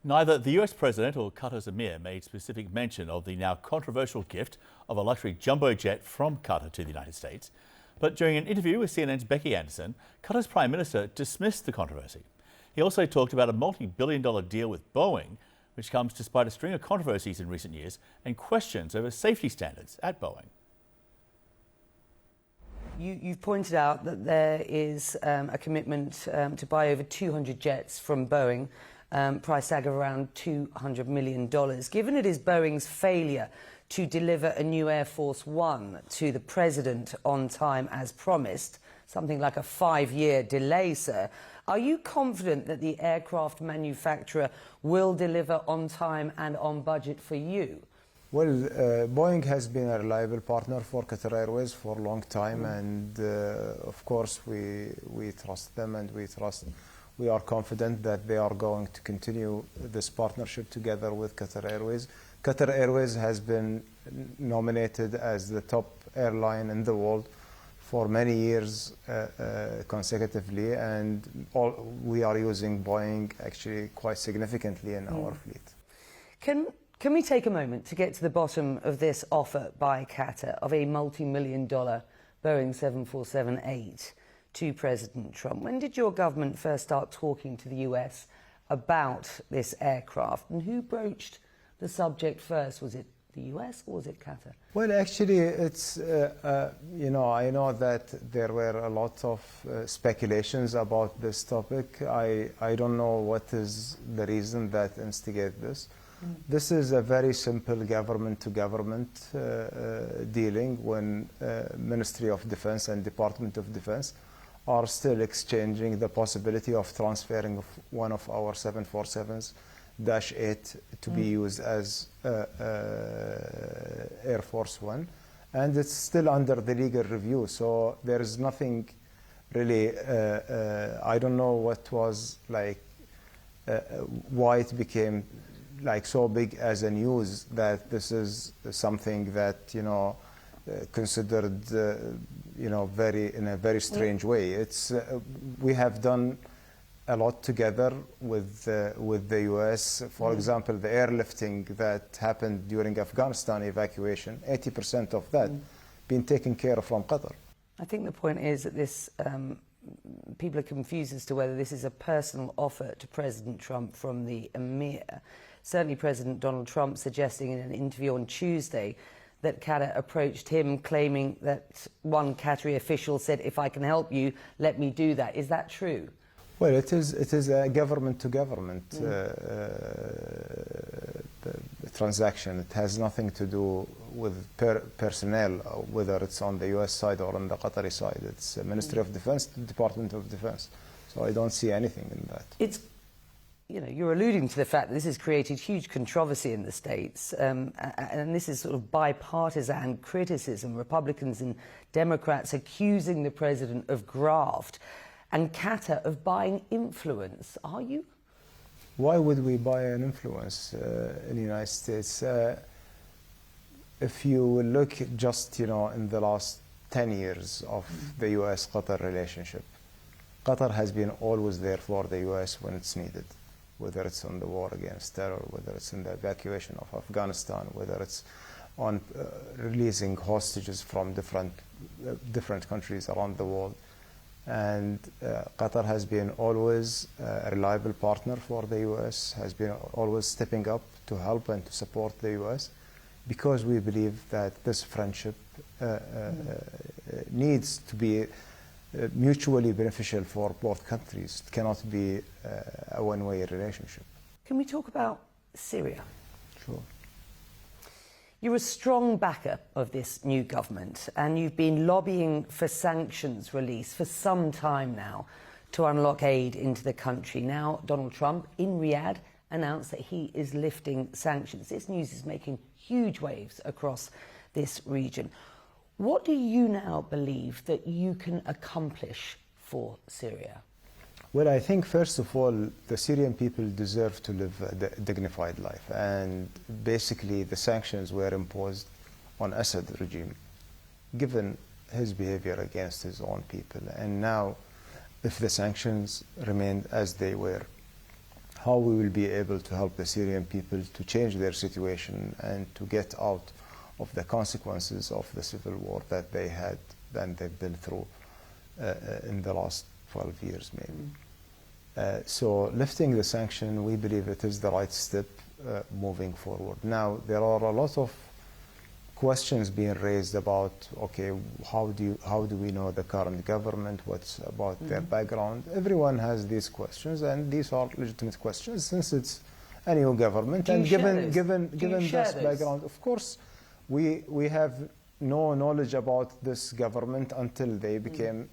Neither the US president or Qatar's emir made specific mention of the now controversial gift of a luxury jumbo jet from Qatar to the United States. But during an interview with CNN's Becky Anderson, Qatar's prime minister dismissed the controversy. He also talked about a multi-billion-dollar deal with Boeing, which comes despite a string of controversies in recent years and questions over safety standards at Boeing. You've pointed out that there is a commitment to buy over 200 jets from Boeing, price tag of around $200 million. Given it is Boeing's failure to deliver a new Air Force One to the president on time as promised, something like a 5-year delay, sir, are you confident that the aircraft manufacturer will deliver on time and on budget for you? Well, Boeing has been a reliable partner for Qatar Airways for a long time, and of course we trust them, and we are confident that they are going to continue this partnership together with Qatar Airways. Qatar Airways has been nominated as the top airline in the world for many years consecutively, and we are using Boeing actually quite significantly in our fleet. Can we take a moment to get to the bottom of this offer by Qatar of a multi-million-dollar Boeing 747-8 to President Trump? When did your government first start talking to the US about this aircraft, and who broached the subject first? Was it the US or was it Qatar? Well, actually, it's, I know that there were a lot of speculations about this topic. I don't know what is the reason that instigated this. This is a very simple government-to-government dealing when Ministry of Defense and Department of Defense are still exchanging the possibility of transferring one of our 747s -8 to be used as Air Force One, and it's still under the legal review. So there is nothing really. I don't know what was like, why it became like so big as a news that this is something that considered in a very strange way. It's we have done a lot together with the US. For example, the airlifting that happened during Afghanistan evacuation, 80% of that been taken care of from Qatar. I think the point is that this people are confused as to whether this is a personal offer to President Trump from the emir. Certainly President Donald Trump suggesting in an interview on Tuesday that Qatar approached him claiming that one Qatari official said, "If I can help you, let me do that." Is that true? Well, it is a government-to-government transaction. It has nothing to do with personnel, whether it's on the US side or on the Qatari side. It's Ministry of Defense, Department of Defense. So I don't see anything in that. It's, you're alluding to the fact that this has created huge controversy in the States, and this is sort of bipartisan criticism, Republicans and Democrats accusing the president of graft and Qatar of buying influence. Are you? Why would we buy an influence in the United States? If you look just, in the last 10 years of the US-Qatar relationship, Qatar has been always there for the US when it's needed, whether it's on the war against terror, whether it's in the evacuation of Afghanistan, whether it's on releasing hostages from different countries around the world. And Qatar has been always a reliable partner for the US, has been always stepping up to help and to support the US, because we believe that this friendship needs to be mutually beneficial for both countries. It cannot be a one-way relationship. Can we talk about Syria? Sure. You're a strong backer of this new government, and you've been lobbying for sanctions release for some time now to unlock aid into the country. Now, Donald Trump in Riyadh announced that he is lifting sanctions. This news is making huge waves across this region. What do you now believe that you can accomplish for Syria? Well, I think, first of all, the Syrian people deserve to live a dignified life. And basically, the sanctions were imposed on Assad regime, given his behavior against his own people. And now, if the sanctions remained as they were, how we will be able to help the Syrian people to change their situation and to get out of the consequences of the civil war that they had and they've been through in the last 12 years maybe. So lifting the sanction, we believe it is the right step moving forward. Now, there are a lot of questions being raised about, okay, how do we know the current government, what's about their background? Everyone has these questions, and these are legitimate questions since it's a new government. And given this background, of course, we have no knowledge about this government until they became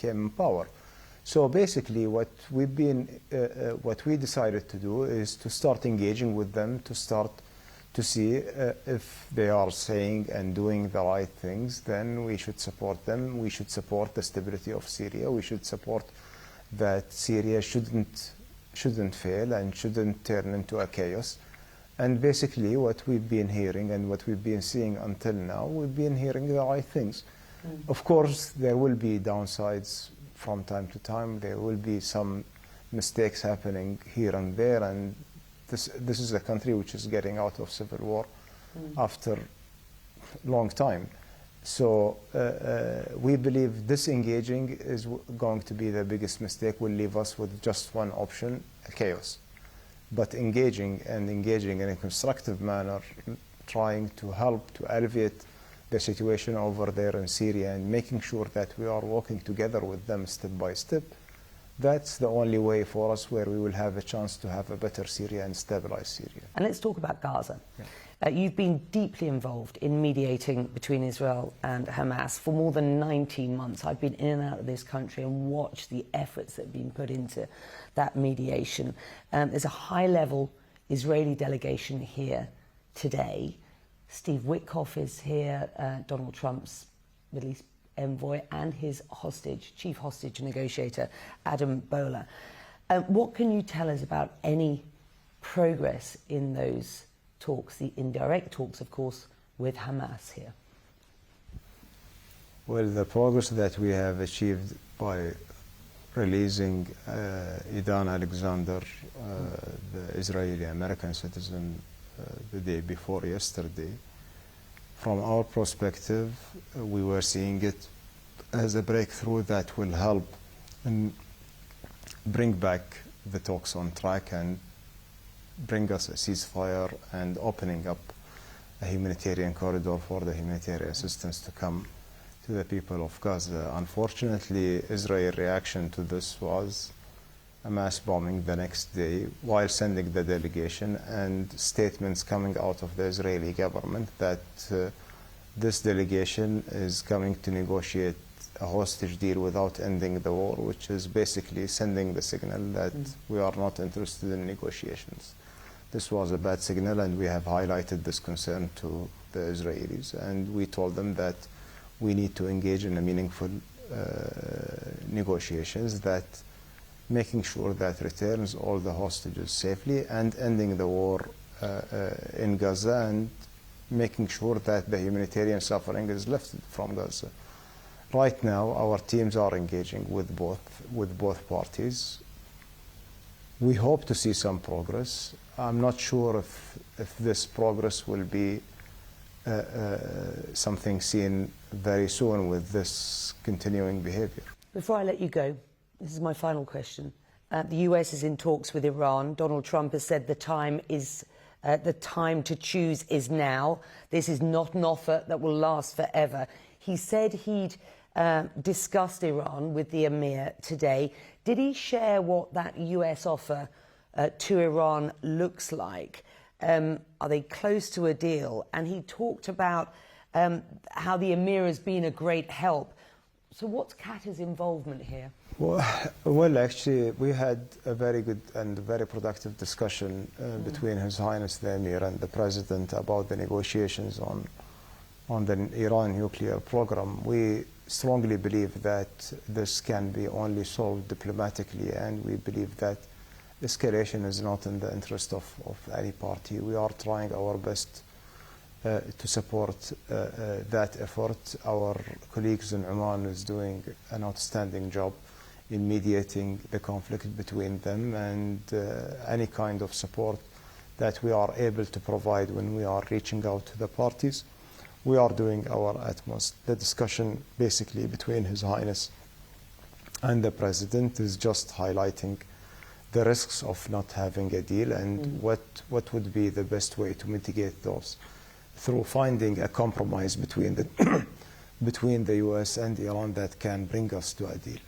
in power. So basically, what we decided to do is to start engaging with them, to start to see if they are saying and doing the right things. Then we should support them. We should support the stability of Syria. We should support that Syria shouldn't fail and shouldn't turn into a chaos. And basically, what we've been hearing and what we've been seeing until now, we've been hearing the right things. Of course, there will be downsides from time to time. There will be some mistakes happening here and there, and this is a country which is getting out of civil war after a long time. So we believe disengaging is going to be the biggest mistake, will leave us with just one option, chaos. But engaging in a constructive manner, trying to help to alleviate the situation over there in Syria and making sure that we are working together with them step by step, that's the only way for us where we will have a chance to have a better Syria and stabilize Syria. And let's talk about Gaza. Yeah. You've been deeply involved in mediating between Israel and Hamas for more than 19 months. I've been in and out of this country and watched the efforts that have been put into that mediation. There's a high-level Israeli delegation here today. Steve Witkoff is here, Donald Trump's Middle East envoy, and his chief hostage negotiator, Adam Boehler. What can you tell us about any progress in those talks, the indirect talks, of course, with Hamas here? Well, the progress that we have achieved by releasing Idan Alexander, the Israeli-American citizen, the day before yesterday, from our perspective, we were seeing it as a breakthrough that will help and bring back the talks on track and bring us a ceasefire and opening up a humanitarian corridor for the humanitarian assistance to come to the people of Gaza. Unfortunately, Israel's reaction to this was a mass bombing the next day while sending the delegation, and statements coming out of the Israeli government that this delegation is coming to negotiate a hostage deal without ending the war, which is basically sending the signal that we are not interested in negotiations. This was a bad signal, and we have highlighted this concern to the Israelis, and we told them that we need to engage in a meaningful negotiations that making sure that returns all the hostages safely and ending the war in Gaza and making sure that the humanitarian suffering is lifted from Gaza. Right now, our teams are engaging with both parties. We hope to see some progress. I'm not sure if this progress will be something seen very soon with this continuing behavior. Before I let you go, this is my final question. The US is in talks with Iran. Donald Trump has said the time to choose is now. This is not an offer that will last forever. He said he'd discussed Iran with the Emir today. Did he share what that US offer to Iran looks like? Are they close to a deal? And he talked about how the Emir has been a great help. So what's Qatar's involvement here? Well, actually, we had a very good and very productive discussion between His Highness the Emir and the President about the negotiations on the Iran nuclear program. We strongly believe that this can be only solved diplomatically, and we believe that escalation is not in the interest of any party. We are trying our best to support that effort. Our colleagues in Oman is doing an outstanding job in mediating the conflict between them, and any kind of support that we are able to provide when we are reaching out to the parties, we are doing our utmost. The discussion basically between His Highness and the President is just highlighting the risks of not having a deal and what would be the best way to mitigate those through finding a compromise between the US and Iran that can bring us to a deal.